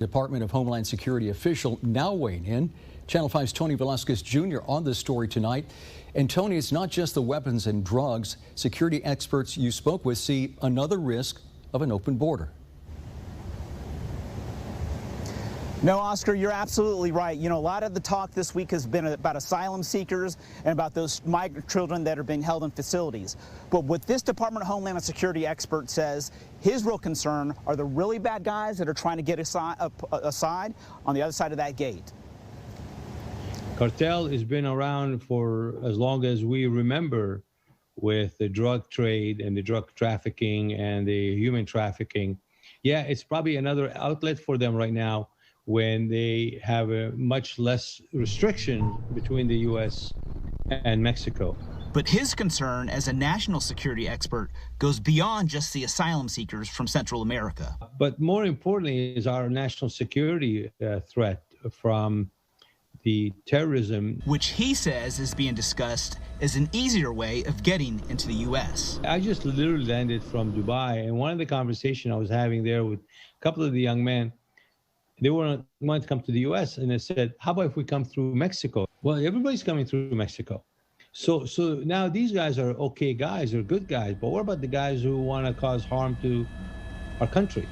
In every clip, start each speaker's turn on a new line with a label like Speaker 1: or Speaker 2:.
Speaker 1: Department of Homeland Security official now weighing in. Channel 5's Tony Velasquez Jr. on this story tonight. And Tony, it's not just the weapons and drugs. Security experts you spoke with see another risk of an open border.
Speaker 2: No, Oscar, you're absolutely right. You know, a lot of the talk this week has been about asylum seekers and about those migrant children that are being held in facilities. But what this Department of Homeland Security expert says, his real concern are the really bad guys that are trying to get aside on the other side of that gate.
Speaker 3: Cartel has been around for as long as we remember, with the drug trade and the drug trafficking and the human trafficking. Yeah, it's probably another outlet for them right now, when they have a much less restriction between the U.S. and Mexico.
Speaker 2: But his concern as a national security expert goes beyond just the asylum seekers from Central America.
Speaker 3: But more importantly is our national security threat from the terrorism,
Speaker 2: which he says is being discussed as an easier way of getting into the U.S.
Speaker 3: I just literally landed from Dubai, and one of the conversations I was having there with a couple of the young men, they wanted to come to the U.S. and they said, how about if we come through Mexico? Well, everybody's coming through Mexico. So now these guys are okay guys, they're good guys, but what about the guys who want to cause harm to our country?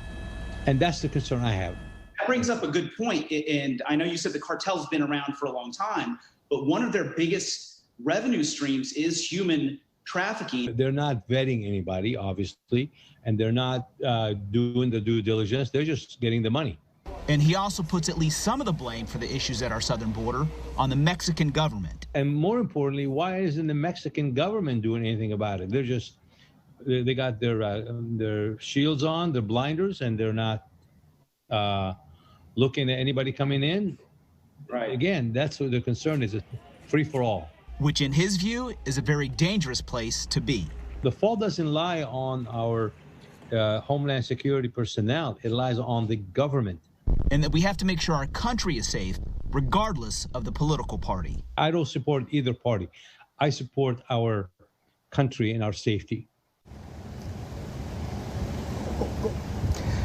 Speaker 3: And that's the concern I have.
Speaker 4: That brings up a good point. And I know you said the cartel's been around for a long time, but one of their biggest revenue streams is human trafficking.
Speaker 3: They're not vetting anybody, obviously, and they're not doing the due diligence. They're just getting the money.
Speaker 2: And he also puts at least some of the blame for the issues at our southern border on the Mexican government.
Speaker 3: And more importantly, why isn't the Mexican government doing anything about it? They got their shields on, their blinders, and they're not looking at anybody coming in.
Speaker 4: Right.
Speaker 3: Again, that's what the concern is, free for all.
Speaker 2: Which in his view is a very dangerous place to be.
Speaker 3: The fault doesn't lie on our Homeland Security personnel, it lies on the government.
Speaker 2: And that we have to make sure our country is safe, regardless of the political party.
Speaker 3: I don't support either party. I support our country and our safety.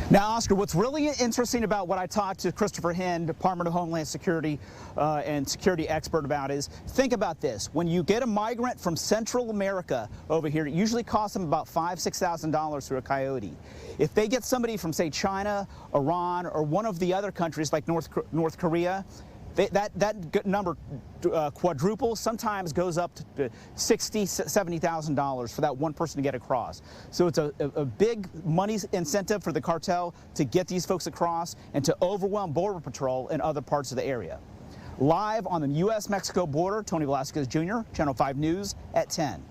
Speaker 2: Now, Oscar, what's really interesting about what I talked to Christopher Henn, Department of Homeland Security and security expert about is, think about this. When you get a migrant from Central America over here, it usually costs them about $5,000 to $6,000 through a coyote. If they get somebody from, say, China, Iran, or one of the other countries like North Korea, that number quadruples, sometimes goes up to $60,000, $70,000 for that one person to get across. So it's a big money incentive for the cartel to get these folks across and to overwhelm Border Patrol in other parts of the area. Live on the U.S.-Mexico border, Tony Velasquez Jr., Channel 5 News at 10.